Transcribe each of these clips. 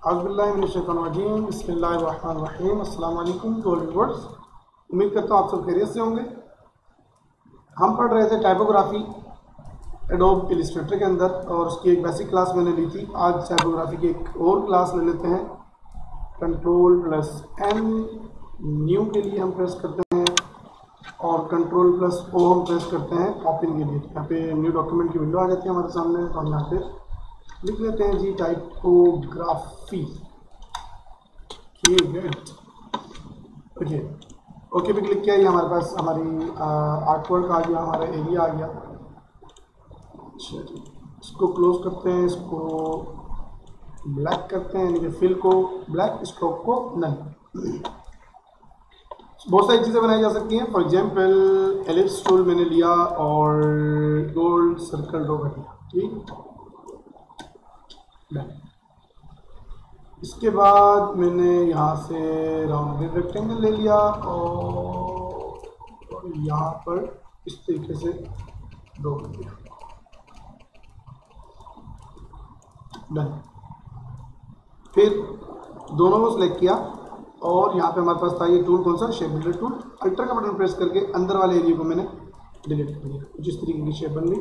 औज़ुबिल्लाहिमिनश्शैतानिर्रजीम बिस्मिल्लाहिर्रहमानिर्रहीम अस्सलाम वालेकुम टू ऑल व्यूअर्स। उम्मीद करता हूँ आप सब खैरियत से होंगे। हम पढ़ रहे थे टाइपोग्राफी एडोब इलस्ट्रेटर के अंदर और उसकी एक बेसिक क्लास मैंने ली थी। आज टाइपोग्राफी की एक और क्लास ले लेते हैं। Ctrl+N न्यू के लिए हम प्रेस करते हैं और Ctrl+O हम प्रेस करते हैं ओपन के लिए। यहाँ पे न्यू डॉक्यूमेंट की विंडो आ जाती है हमारे सामने, तो हम यहाँ पे लिख लेते हैं जी टाइपोग्राफी। ओके पे क्लिक किया, ये हमारे पास हमारी आर्टवर्क आ गया, हमारा एरिया आ गया। चलिए इसको क्लोज करते हैं, इसको ब्लैक करते हैं, यानी कि फिल को ब्लैक, स्ट्रोक को नन। बहुत सारी चीज़ें बनाई जा सकती हैं। फॉर एग्जाम्पल एलिप्स टूल मैंने लिया और गोल्ड सर्कल ड्रॉ कर दिया, ठीक। इसके बाद मैंने यहाँ से राउंडेड रेक्टेंगल ले लिया और यहाँ पर इस तरीके से ड्रॉ कर दिया, डन। फिर दोनों को सिलेक्ट किया और यहाँ पे हमारे पास था ये टूल, कौन सा, शेप बिल्डर टूल। अल्टर का बटन प्रेस करके अंदर वाले एरिया को मैंने डिलीट कर दिया। जिस तरीके की शेप बन गई,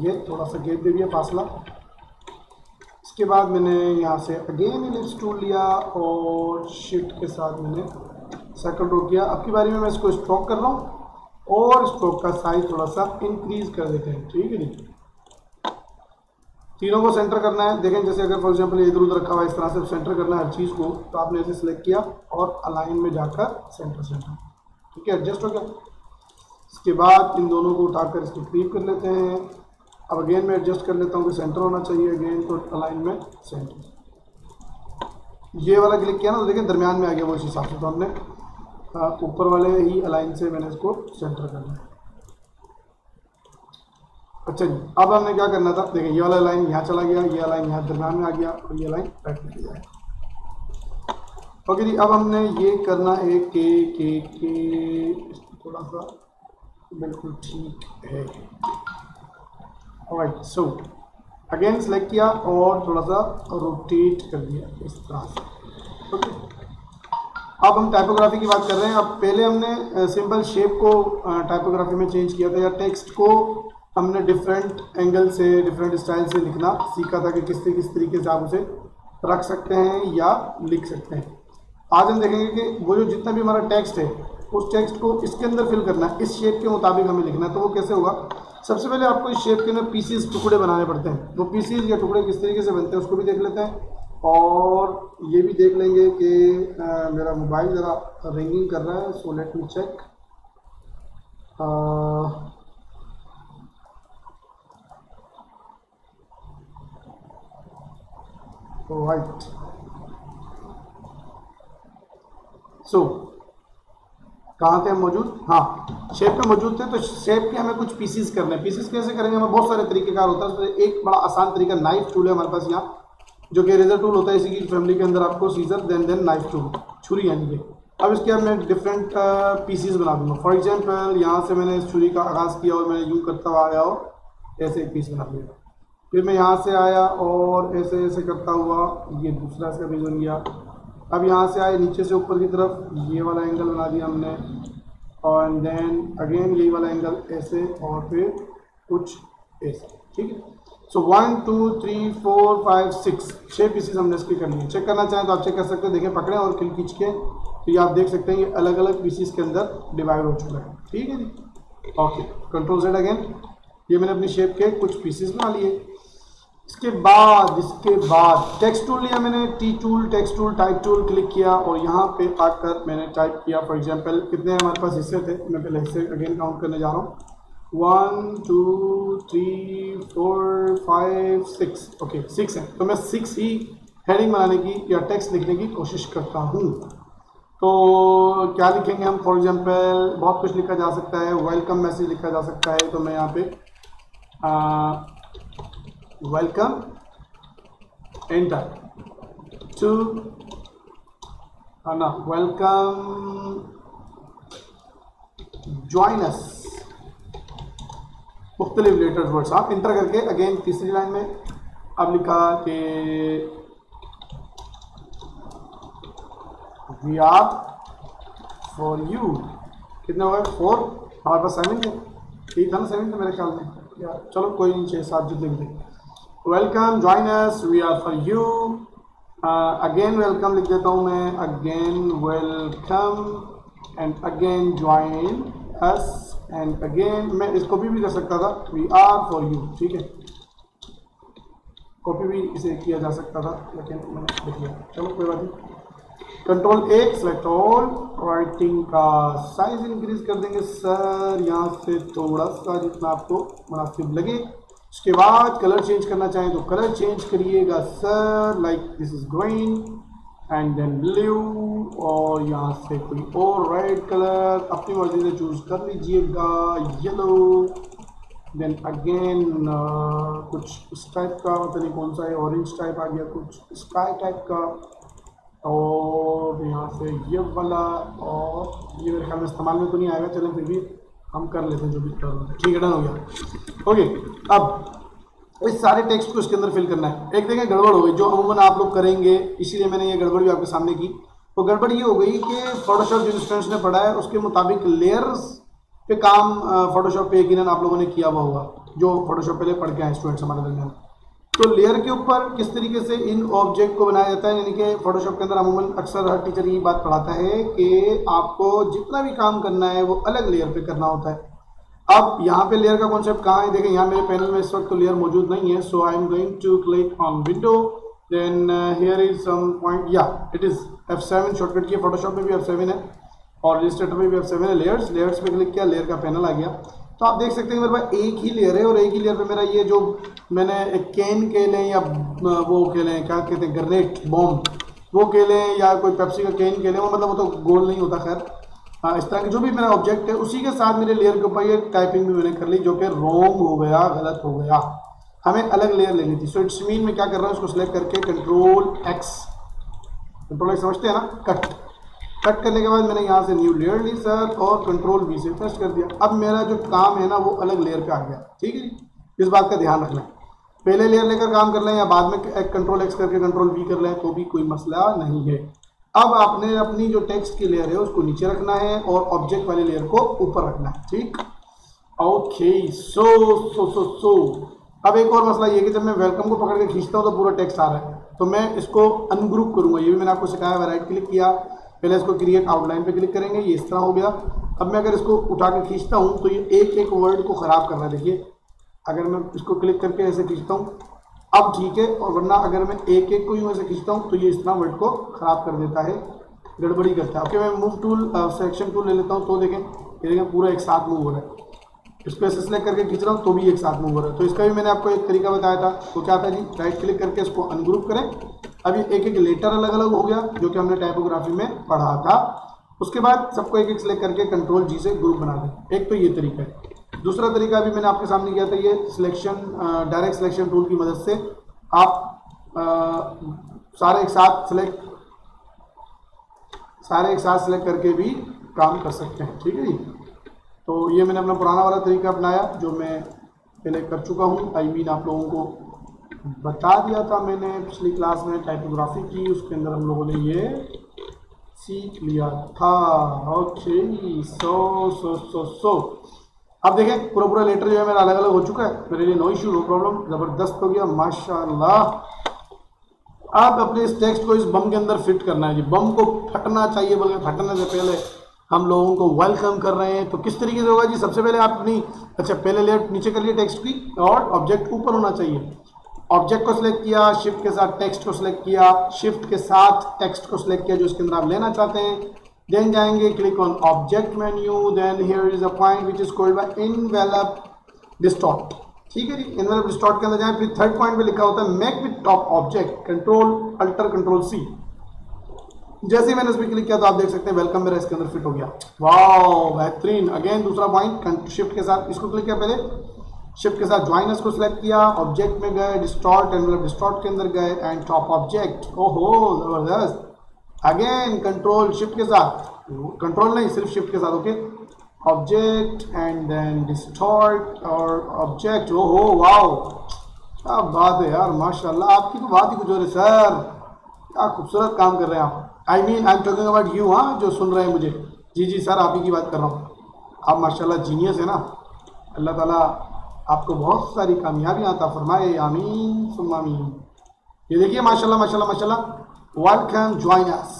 ये थोड़ा सा गैप दे दिया, फासला। इसके बाद मैंने यहाँ से अगेन एलिप्स टूल लिया और शिफ्ट के साथ मैंने सर्कल ड्रॉ किया। अब की बारी में मैं इसको स्ट्रोक कर रहा हूँ और स्ट्रोक का साइज थोड़ा सा इंक्रीज कर देते हैं, ठीक है जी। तीनों को सेंटर करना है। देखें जैसे अगर फॉर एग्जांपल इधर उधर रखा हुआ है, इस तरह से सेंटर करना है हर चीज़ को, तो आपने ऐसे सिलेक्ट किया और अलाइन में जाकर सेंटर, ठीक है, एडजस्ट हो गया। इसके बाद इन दोनों को उठाकर इसको क्रीप कर लेते हैं। अब अगेन मैं एडजस्ट कर लेता हूँ कि सेंटर होना चाहिए, अगेन तो अलाइन में सेंटर। ये वाला क्लिक किया ना, तो देखें दरमियान में आ गया वो, इस हिसाब से तो हमने ऊपर वाले ही अलाइन से मैंने इसको सेंटर करना है। अच्छा जी, अब हमने क्या करना था, देखिए ये वाला लाइन यहाँ चला गया, ये लाइन यहाँ दरम्यान में आ गया और ये लाइन बैक में गया। ओके जी, अब हमने ये करना है कि थोड़ा सा बिल्कुल ठीक है। ऑलराइट, सो अगेन सेलेक्ट किया और थोड़ा सा रोटेट कर दिया इस तरह से। ओके, अब हम टाइपोग्राफी की बात कर रहे हैं। अब पहले हमने सिंपल शेप को टाइपोग्राफी में चेंज किया था, या टेक्स्ट को हमने डिफरेंट एंगल से, डिफरेंट स्टाइल से लिखना सीखा था कि किस तरीके से आप उसे रख सकते हैं या लिख सकते हैं। आज हम देखेंगे कि वो जो जितना भी हमारा टेक्स्ट है, उस टेक्स्ट को इसके अंदर फिल करना है, इस शेप के मुताबिक हमें लिखना है। तो वो कैसे होगा, सबसे पहले आपको इस शेप के अंदर पीसीज, टुकड़े बनाने पड़ते हैं। वो पीसीज या टुकड़े किस तरीके से बनते हैं उसको भी देख लेते हैं और ये भी देख लेंगे कि मेरा मोबाइल ज़रा रिंगिंग कर रहा है, so let me check. Right, so कहाँ थे हम मौजूद, हाँ शेप पे मौजूद थे। तो शेप के हमें कुछ पीसीज करने हैं। पीसीज कैसे करेंगे, हमें बहुत सारे तरीकेकार होता है। उसमें एक बड़ा आसान तरीका नाइफ टूल है हमारे पास यहाँ, जो कि रेजर टूल होता है। इसी की फैमिली के अंदर आपको सीजर, देन नाइफ टूल, छुरी यानी कि। अब इसके अब मैं डिफरेंट पीसीज बना दूंगा। फॉर एग्जाम्पल यहाँ से मैंने इस छुरी का आगाज़ किया और मैंने यूँ करता हुआ आया और ऐसे एक पीस बना दिया। फिर मैं यहाँ से आया और ऐसे ऐसे करता हुआ ये दूसरा इसका पीस बन गया। अब यहाँ से आए नीचे से ऊपर की तरफ, ये वाला एंगल बना दिया हमने, और देन अगेन यही वाला एंगल ऐसे, और फिर कुछ ऐसे, ठीक है। सो 1 2 3 4 5 6 6 पीसेस हमने इसके कर लिए। चेक करना चाहें तो आप चेक कर सकते हैं, देखें पकड़ें और खींच के, तो ये आप देख सकते हैं ये अलग अलग पीसेस के अंदर डिवाइड हो चुका है, ठीक है जी। ओके, Ctrl+Z अगेन, ये मैंने अपनी शेप के कुछ पीसेस बना लिए। इसके बाद टेक्स्ट टूल लिया मैंने, T tool, text tool, type tool click किया और यहाँ पे आकर मैंने टाइप किया। फॉर एग्जांपल कितने हमारे पास हिस्से थे, मैं पहले हिस्से अगेन काउंट करने जा रहा हूँ। 1 2 3 4 5 6, ओके 6 है। तो मैं 6 ही हेडिंग बनाने की या टेक्स्ट लिखने की कोशिश करता हूँ। तो क्या लिखेंगे हम, फॉर एग्जांपल बहुत कुछ लिखा जा सकता है। वेलकम मैसेज लिखा जा सकता है, तो मैं यहाँ पे वेलकम, एंटर टू, ना वेलकम ज्वाइन अस, मुख्तलिफ लेटर्स वर्ड्स आप इंटर करके अगेन तीसरी लाइन में अब लिखा कि वी आर फॉर यू। कितने हो गए? 4। हमारे पास 7 थे, ठीक था ना? 7 थे मेरे ख्याल में यार, चलो कोई नहीं, 6-7 जो लिख दे। Welcome, join us, we are for you. Again welcome लिख देता हूँ मैं, again welcome and again join us and again. मैं इसको भी कर सकता था, वी आर फॉर यू, ठीक है? कॉपी भी इसे किया जा सकता था, लेकिन मैंने लिख लिया, चलो कोई बात नहीं। Control 1 select all. राइटिंग का साइज इंक्रीज कर देंगे सर, यहाँ से थोड़ा सा जितना आपको मुनासिब लगे। उसके बाद कलर चेंज करना चाहें तो कलर चेंज करिएगा sir, like this is green and then blue, और यहाँ से कोई और रेड कलर अपनी मर्जी से चूज कर लीजिएगा, येलो, देन अगेन कुछ इस टाइप का, पता नहीं कौन सा है, ऑरेंज टाइप आ गया, कुछ स्काई टाइप का, और यहाँ से ये वाला, और ये मेरे ख्याल में इस्तेमाल में तो नहीं आएगा, चलें फिर भी हम कर लेते हैं जो भी कर रहे हैं, ठीक है? डन हो गया। ओके, अब इस सारे टेक्स्ट को इसके अंदर फिल करना है। एक देखें गड़बड़ हो गई, जो अमूमन आप लोग करेंगे, इसीलिए मैंने ये गड़बड़ भी आपके सामने की। तो गड़बड़ ये हो गई कि फोटोशॉप जिन स्टूडेंट्स ने पढ़ा है उसके मुताबिक लेयर्स पे काम फोटोशॉप पे यकीनन आप लोगों ने किया हुआ होगा, जो फोटोशॉप पहले पढ़ के आए स्टूडेंट्स हमारे दरमियान। तो लेयर के ऊपर किस तरीके से इन ऑब्जेक्ट को बनाया जाता है, यानी कि फोटोशॉप के अंदर अमूमन अक्सर हर टीचर यही बात पढ़ाता है कि आपको जितना भी काम करना है वो अलग लेयर पे करना होता है। अब यहाँ पे लेयर का कॉन्सेप्ट कहाँ है? देखें, यहाँ मेरे पैनल में इस वक्त तो लेयर मौजूद नहीं है, so I am going to click on window, then here is some point, या it is F7 shortcut key. Photoshop में भी F7 है और इलस्ट्रेटर में भी F7 है। लेयर्स पे क्लिक किया, लेयर का पैनल आ गया। तो आप देख सकते हैं मेरे पास एक ही लेयर है, और एक ही लेयर पे मेरा ये जो मैंने एक कैन के लें या वो के लें, क्या कहते हैं, ग्रेनेड बॉम्ब वो के लें, या कोई पेप्सी का कैन के लें, वो मतलब वो तो गोल नहीं होता, खैर इस तरह के जो भी मेरा ऑब्जेक्ट है उसी के साथ मेरे लेयर के ऊपर ये टाइपिंग भी मैंने कर ली, जो कि रॉन्ग हो गया, गलत हो गया, हमें अलग लेयर लेनी थी। सो इट्स मीन मैं क्या कर रहा हूँ, इसको सिलेक्ट करके कंट्रोल एक्स समझते हैं ना, कट करने के बाद मैंने यहाँ से न्यू लेयर ली सर, और कंट्रोल V से प्रेस कर दिया। अब मेरा जो काम है ना वो अलग लेयर पे आ गया, ठीक है? इस बात का ध्यान रखना है, पहले लेयर लेकर काम कर लें या बाद में कंट्रोल एक्स करके कंट्रोल V कर लें तो भी कोई मसला नहीं है। अब आपने अपनी जो टेक्स्ट की लेयर है उसको नीचे रखना है और ऑब्जेक्ट वाली लेयर को ऊपर रखना है, ठीक? ओके, सो अब एक और मसला ये कि जब मैं वेलकम को पकड़ के खींचता हूँ तो पूरा टेक्स्ट आ रहा है, तो मैं इसको अनग्रुप करूँगा। ये भी मैंने आपको सिखाया हुआ, राइट क्लिक किया, पहले इसको क्रिएट आउटलाइन पे क्लिक करेंगे, ये इस तरह हो गया। अब मैं अगर इसको उठा के खींचता हूँ तो ये एक एक वर्ड को ख़राब कर रहा है, देखिए अगर मैं इसको क्लिक करके ऐसे खींचता हूँ अब ठीक है, और वरना अगर मैं एक एक को यूँ ऐसे खींचता हूँ तो ये इस तरह वर्ड को ख़राब कर देता है, गड़बड़ी करता है। ओके, मैं मूव टूल सेलेक्शन टूल ले लेता हूँ, तो देखें ये देखें पूरा एक साथ मूव हो रहा है। इसको ऐसे सेलेक्ट करके खींच रहा हूँ तो भी एक साथ मूव हो रहा है। तो इसका भी मैंने आपको एक तरीका बताया था, तो क्या था जी, राइट क्लिक करके इसको अनग्रुप करें। अब ये एक एक लेटर अलग अलग हो गया जो कि हमने टाइपोग्राफी में पढ़ा था। उसके बाद सबको एक एक सेलेक्ट करके कंट्रोल G से ग्रुप बना दें। एक तो ये तरीका है। दूसरा तरीका भी मैंने आपके सामने किया था, ये सिलेक्शन डायरेक्ट सिलेक्शन टूल की मदद से आप सारे एक साथ सिलेक्ट करके भी काम कर सकते हैं, ठीक है जी। तो ये मैंने अपना पुराना वाला तरीका अपनाया जो मैं पहले कर चुका हूँ, आई मीन आप लोगों को बता दिया था मैंने पिछली क्लास में टाइपोग्राफी की, उसके अंदर हम लोगों ने ये सीख लिया था। ओके, सो अब देखें पूरा लेटर जो है मेरा अलग अलग हो चुका है, मेरे लिए नो इशू, नो प्रॉब्लम, ज़बरदस्त हो गया माशाल्लाह। अब अपने इस टेक्स्ट को इस बम के अंदर फिट करना है जी। बम को फटना चाहिए, बल्कि फटने से पहले हम लोगों को वेलकम कर रहे हैं। तो किस तरीके से होगा जी, सबसे पहले आप अपनी पहले लेयर नीचे कर लिए टेक्स्ट की, और ऑब्जेक्ट ऊपर होना चाहिए। ऑब्जेक्ट को सिलेक्ट किया, शिफ्ट के साथ टेक्स्ट को सिलेक्ट किया, शिफ्ट के साथ टेक्स्ट को सिलेक्ट किया जो इसके अंदर आप लेना चाहते हैं। देन जाएंगे click on object menu, then here is a point which is called by envelope distort, ठीक है जी। इनवेलप डिस्टॉर्ट के अंदर जाएं, फिर थर्ड पॉइंट पे लिखा होता है make with top object, control alter control C। जैसे ही मैंने इस पर क्लिक किया तो आप देख सकते हैं वेलकम मेरा इसके अंदर फिट हो गया। वाओ बेहतरीन। अगेन दूसरा पॉइंट, शिफ्ट के साथ इसको क्लिक किया, पहले शिफ्ट के साथ ज्वाइनर्स को सिलेक्ट किया, ऑब्जेक्ट में गए, डिस्टॉर्ट एनवेलप डिस्टॉर्ट के अंदर गए एंड टॉप ऑब्जेक्ट। ओहो जबरदस्त। अगेन कंट्रोल शिफ्ट के साथ, कंट्रोल नहीं सिर्फ शिफ्ट के साथ, okay, object and then distort और ऑब्जेक्ट। ओहो वाओ क्या बात है यार, माशाल्लाह आपकी तो बात ही कुछ हो रही सर, क्या खूबसूरत काम कर रहे हैं आप। I mean I am talking about you, हाँ, जो सुन रहे हैं मुझे। जी जी सर, आप ही की बात कर रहा हूँ। आप माशाल्लाह जीनियस है ना। अल्लाह ताला आपको बहुत सारी कामयाबी आता फरमाए, आमीन सुम्मा आमीन। ये देखिए माशाल्लाह माशाल्लाह माशाल्लाह, वेलकम ज्वाइन अस।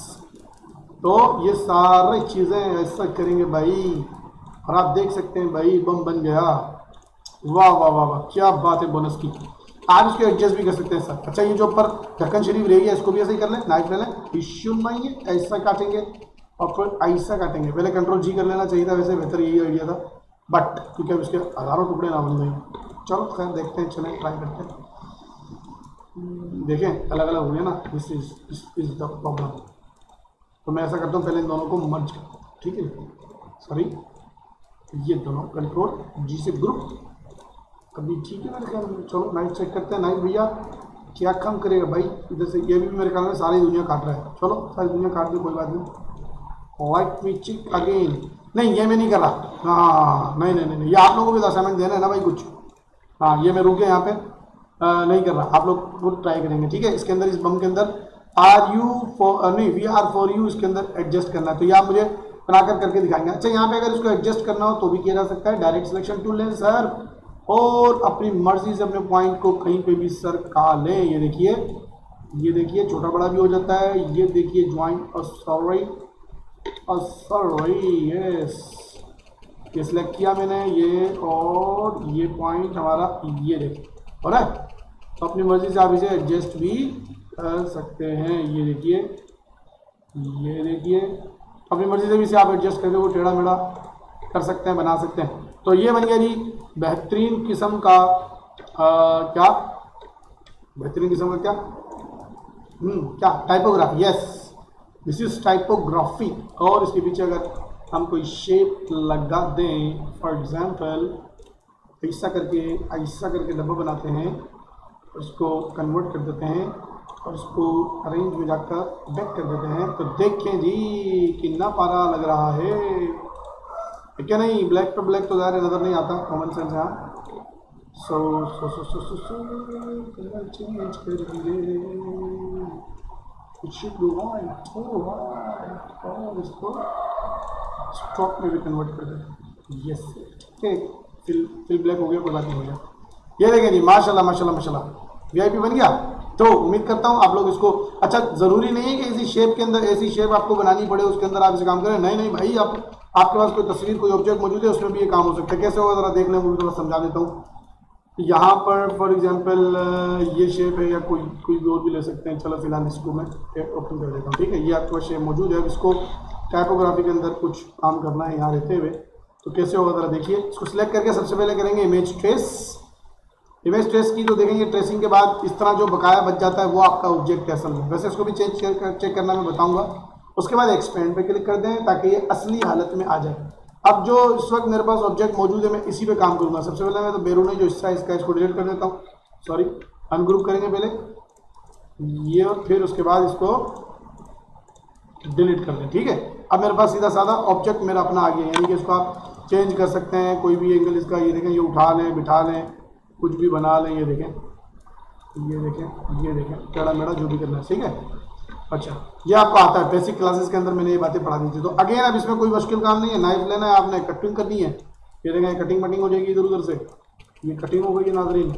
तो ये सारी चीज़ें ऐसा करेंगे भाई, और आप देख सकते हैं भाई बम बन गया। वाह वाह वाह वाह, क्या बात है बोनस की। आप इसको एडजस्ट भी कर सकते हैं सर। अच्छा, ये जो ऊपर ढक्कन शरीफ रहेगी इसको भी ऐसे ही कर लें, नाइफ ले लें, इश्यू नहीं है। ऐसा काटेंगे और फिर ऐसा काटेंगे। पहले कंट्रोल जी कर लेना चाहिए था, वैसे बेहतर यही आइडिया था, बट क्योंकि अब इसके हज़ारों टुकड़े ना बन गए। चलो खैर देखते हैं, चलें ट्राई करते हैं। देखें अलग अलग हो गया ना, दिस इज द प्रॉब्लम। तो मैं ऐसा करता हूँ, पहले इन दोनों को मर्ज करता हूँ, ठीक है। सॉरी, ये दोनों कंट्रोल जी से ग्रुप अभी ठीक है मेरे ख्याल में। चलो नाइफ चेक करते हैं। नाइफ भैया क्या काम करेगा भाई, इधर से ये भी मेरे ख्याल में सारी दुनिया काट रहा है। चलो सारी दुनिया काट दे, कोई बात नहीं। Like me check again. नहीं ये मैं नहीं कर रहा, हाँ नहीं नहीं नहीं, नहीं। ये आप लोगों को भी असाइनमेंट देना है ना भाई कुछ। हाँ ये मैं रुक गया यहाँ पे, नहीं कर रहा, आप लोग वो ट्राई करेंगे, ठीक है। इसके अंदर, इस बम के अंदर आर यू फॉर, नहीं वी आर फॉर यू, इसके अंदर एडजस्ट करना है। तो ये आप मुझे बनाकर करके दिखाएंगे। अच्छा, यहाँ पे अगर इसको एडजस्ट करना हो तो भी किया जा सकता है। डायरेक्ट सिलेक्शन टूल लें सर, और अपनी मर्जी से अपने पॉइंट को कहीं पे भी सर का लें। ये देखिए, ये देखिए छोटा बड़ा भी हो जाता है। ये देखिए ज्वाइंट और सॉरी यस, ये सिलेक्ट किया मैंने, ये और ये पॉइंट हमारा, ये देखिए हो रहा है। तो अपनी मर्जी से आप इसे एडजस्ट भी कर सकते हैं। ये देखिए, ये देखिए अपनी मर्जी से भी इसे आप एडजस्ट करके वो टेढ़ा मेढ़ा कर सकते हैं, बना सकते हैं। तो ये बन गया जी बेहतरीन किस्म का क्या, बेहतरीन किस्म का क्या, क्या typography. Yes, this is typography. और इसके पीछे अगर हम कोई शेप लगा दें, फॉर एग्जांपल ऐसा करके डब्बा बनाते हैं, उसको कन्वर्ट कर देते हैं और उसको अरेंज में जाकर बैक कर देते हैं, तो देखें जी कितना प्यारा लग रहा है क्या नहीं। ब्लैक पर ब्लैक तो ज़्यादा नज़र नहीं आता, कॉमन सेंस है। सो चेंज कर दिए, और इसको स्टॉक में भी कन्वर्ट कर दें। यस ठीक है, फिल ब्लैक हो गया, कोई बात नहीं हो गया। ये देखें जी माशाल्लाह माशाल्लाह माशाल्लाह, वीआईपी बन गया। तो उम्मीद करता हूँ आप लोग इसको, अच्छा ज़रूरी नहीं है कि इसी शेप के अंदर ऐसी शेप आपको बनानी पड़े उसके अंदर आप इसे काम करें। नहीं नहीं भाई, आपके पास कोई तस्वीर, कोई ऑब्जेक्ट मौजूद है, उसमें भी ये काम हो सकता है। कैसे होगा ज़रा देख लें, वो भी थोड़ा समझा देता हूँ। यहाँ पर फॉर एग्जांपल ये शेप है, या कोई और भी ले सकते हैं। चलो फिलहाल इसको मैं ओपन कर देता हूँ, ठीक है। ये आपका शेप मौजूद है, अब इसको टाइपोग्राफी के अंदर कुछ काम करना है यहाँ रहते हुए। तो कैसे होगा ज़रा देखिए। इसको सिलेक्ट करके सबसे पहले करेंगे इमेज ट्रेस। इमेज ट्रेस की तो देखेंगे, ट्रेसिंग के बाद इस तरह जो बकाया बच जाता है वो आपका ऑब्जेक्ट है असल में। वैसे इसको भी चेक करना मैं बताऊंगा। उसके बाद एक्सपेंड पे क्लिक कर दें ताकि ये असली हालत में आ जाए। अब जो इस वक्त मेरे पास ऑब्जेक्ट मौजूद है, मैं इसी पे काम करूंगा। सबसे पहले मैं तो बैरूनी जो हिस्सा है इसका, इसको डिलीट कर देता हूँ। सॉरी, अनग्रुप करेंगे पहले ये, और फिर उसके बाद इसको डिलीट कर दें, ठीक है। अब मेरे पास सीधा साधा ऑब्जेक्ट मेरा अपना आ गया, यानी कि इसको आप चेंज कर सकते हैं, कोई भी एंगल इसका। ये देखें, ये उठा लें, बिठा लें, कुछ भी बना लें। ये देखें, ये देखें, ये देखें, टेढ़ा मेढ़ा जो भी करना है, ठीक है। अच्छा, ये आपको आता है, बेसिक क्लासेस के अंदर मैंने ये बातें पढ़ा दी थी। तो अगेन अब इसमें कोई मुश्किल काम नहीं है। नाइफ लेना है आपने, कटिंग करनी है। ये देखें कटिंग मटिंग हो जाएगी इधर उधर से, ये कटिंग हो गई है नाजरीन।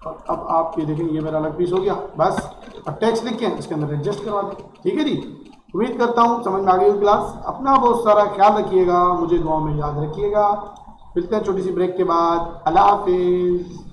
और अब आप ये देखें, ये मेरा अलग पीस हो गया बस। और टेक्स्ट लिख के इसके अंदर एडजस्ट करवा दें, ठीक है जी। उम्मीद करता हूँ समझ में आ गई क्लास। अपना बहुत सारा ख्याल रखिएगा, मुझे दुआ में याद रखिएगा। मिलते हैं छोटी सी ब्रेक के बाद। अल्लाह हाफिज़।